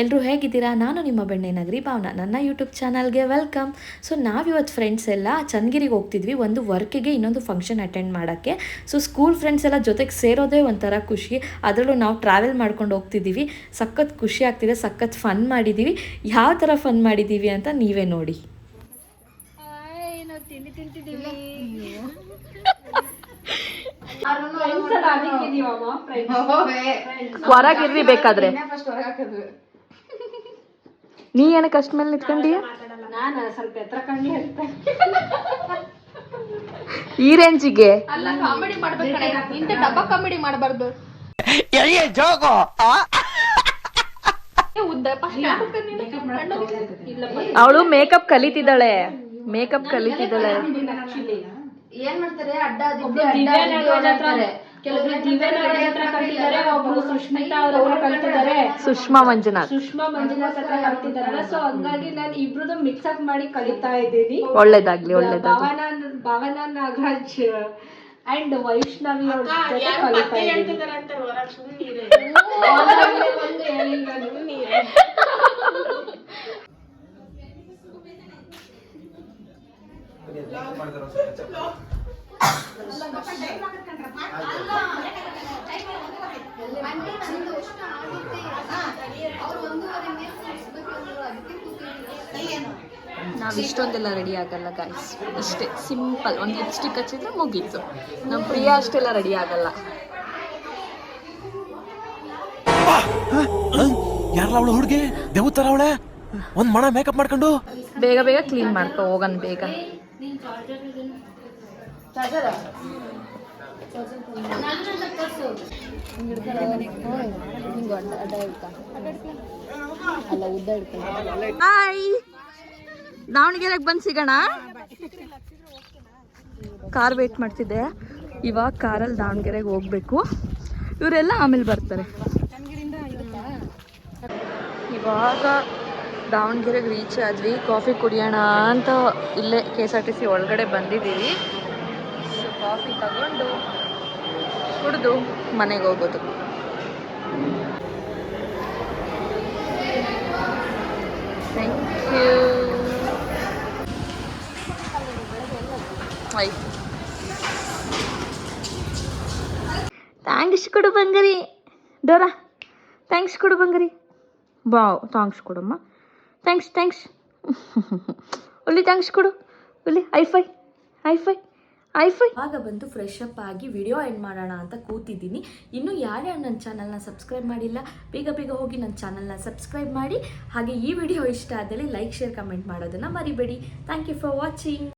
ಎಲ್ಲರೂ ಹೇಗಿದ್ದೀರಾ? ನಾನು ನಿಮ್ಮ ಬೆಣ್ಣೆ ನಗರಿ ಭಾವನಾ. ನನ್ನ ಯೂಟ್ಯೂಬ್ ಚಾನಲ್ಗೆ ವೆಲ್ಕಮ್. ಸೊ ನಾವಿವತ್ತು ಫ್ರೆಂಡ್ಸ್ ಎಲ್ಲ ಚನ್ನಗಿರಿಗೆ ಹೋಗ್ತಿದ್ವಿ, ಒಂದು ವರ್ಕಿಗೆ, ಇನ್ನೊಂದು ಫಂಕ್ಷನ್ ಅಟೆಂಡ್ ಮಾಡೋಕ್ಕೆ. ಸೊ ಸ್ಕೂಲ್ ಫ್ರೆಂಡ್ಸ್ ಎಲ್ಲ ಜೊತೆಗೆ ಸೇರೋದೇ ಒಂಥರ ಖುಷಿ. ಅದರಲ್ಲೂ ನಾವು ಟ್ರಾವೆಲ್ ಮಾಡ್ಕೊಂಡು ಹೋಗ್ತಿದ್ದೀವಿ. ಸಖತ್ ಖುಷಿ ಆಗ್ತಿದೆ, ಸಖತ್ ಫನ್ ಮಾಡಿದ್ದೀವಿ. ಯಾವ ಥರ ಫನ್ ಮಾಡಿದ್ದೀವಿ ಅಂತ ನೀವೇ ನೋಡಿ. ಹೊರಗಿರ್ವಿ ಬೇಕಾದ್ರೆ. ನೀ ಏನಕ್ಕೆ ಅಷ್ಟ ಮೇಲೆ ನಿಂತ್ಕೊಂಡಿ? ಸ್ವಲ್ಪ ಎತ್ತರ ಕಣ್ಣಿ ಈ ರೇಂಜಿಗೆ ಅಲ್ಲ, ಕಾಮಿಡಿ ಮಾಡ್ಬೇಕು. ಇಂತ ಡಬ್ಬ ಕಾಮಿಡಿ ಮಾಡಬಾರ್ದು. ಅವಳು ಮೇಕಪ್ ಕಲಿತಿದ್ದಾಳೆ. ಏನ್ ಮಾಡ್ತಾರೆ, ಅಡ್ಡ ದಿವ್ಯ ಕೆಲವರು ದಿವ್ಯ ಹತ್ರ ಕಲ್ತಿದ್ದಾರೆ, ಒಬ್ರು ಸುಷ್ಮಿತಾ ಅವ್ರ ಹತ್ರ ಕಲ್ತಿದ್ದಾರೆ, ಸುಷ್ಮಾ ಮಂಜುನಾಥ್ ಹತ್ರ ಕಲ್ತಿದಾರಲ್ಲ. ಸೊ ಹಂಗಾಗಿ ನಾನು ಇಬ್ರದ್ದು ಮಿಕ್ಸ್ ಅಪ್ ಮಾಡಿ ಕಲಿತಾ ಇದ್ದೀನಿ. ಒಳ್ಳೇದಾಗ್ಲಿ. ಭಾವನಾ ನಾಗರಾಜ್ ಅಂಡ್ ವೈಷ್ಣವಿ ಅವ್ರ ಜೊತೆ ಕಲಿತಾ ಇದ್ದೀನಿ. ನಾವು ಇಷ್ಟೊಂದೆಲ್ಲ ರೆಡಿ ಆಗಲ್ಲ ಗೈಸ್, ಇಷ್ಟೇ ಸಿಂಪಲ್. ಒಂದು ಲಿಪ್ಸ್ಟಿಕ್ ಹಚ್ಚಿದ್ರೆ ಮುಗೀತು. ನಮ್ಮ ಪ್ರಿಯಾ ಅಷ್ಟೆಲ್ಲ ರೆಡಿ ಆಗಲ್ಲ. ಯಾರಲ್ಲ ಅವಳು ಹುಡುಗಿ ದೇವತರ ಅವಳೆ, ಒಂದ್ ಮಣ ಮೇಕಪ್ ಮಾಡ್ಕೊಂಡು ಬೇಗ ಕ್ಲೀನ್ ಮಾಡ್ಕೊ ಹೋಗನ್ ಬೇಗ. ಹಾಯ್, ದಾವಣಗೆರೆಗೆ ಬಂದು ಸಿಗೋಣ. ಕಾರ್ ವೇಟ್ ಮಾಡ್ತಿದ್ದೆ. ಇವಾಗ ಕಾರಲ್ಲಿ ದಾವಣಗೆರೆಗೆ ಹೋಗ್ಬೇಕು. ಇವರೆಲ್ಲ ಆಮೇಲೆ ಬರ್ತಾರೆ. ಇವಾಗ ದಾವಣಗೆರೆಗೆ ರೀಚ್ ಆದ್ವಿ. ಕಾಫಿ ಕುಡಿಯೋಣ ಅಂತ ಇಲ್ಲೇ KSRTC ಒಳಗಡೆ ಬಂದಿದ್ದೀವಿ. ಸೊ ಕಾಫಿ ತಗೊಂಡು ಕುಡಿದು ಮನೆಗೆ ಹೋಗೋದು. Thank you. ಥ್ಯಾಂಕ್ಸ್ ಕೊಡು ಬಂಗಾರಿ. ಡೋರಾ ಥ್ಯಾಂಕ್ಸ್ ಕೊಡು ಬಂಗಾರಿ. ಬಾವ್ ಥ್ಯಾಂಕ್ಸ್ ಕೊಡಮ್ಮ. ಥ್ಯಾಂಕ್ಸ್ ಒಲ್ಲಿ ಥ್ಯಾಂಕ್ಸ್ ಕೊಡು. ಒಲ್ಲಿ ಹೈಫೈ. ಆಗ ಬಂದು ಫ್ರೆಶ್ ಅಪ್ ಆಗಿ ವಿಡಿಯೋ ಎಂಡ್ ಮಾಡೋಣ ಅಂತ ಕೂತಿದ್ದೀನಿ. ಇನ್ನು ಯಾರ್ಯಾರು ನನ್ನ ಚಾನಲ್ನ ಸಬ್ಸ್ಕ್ರೈಬ್ ಮಾಡಿಲ್ಲ, ಬೇಗ ಹೋಗಿ ನನ್ನ ಚಾನಲ್ನ ಸಬ್ಸ್ಕ್ರೈಬ್ ಮಾಡಿ. ಹಾಗೆ ಈ ವಿಡಿಯೋ ಇಷ್ಟ ಆದಲ್ಲಿ ಲೈಕ್, ಶೇರ್, ಕಮೆಂಟ್ ಮಾಡೋದನ್ನು ಮರಿಬೇಡಿ. Thank you for watching.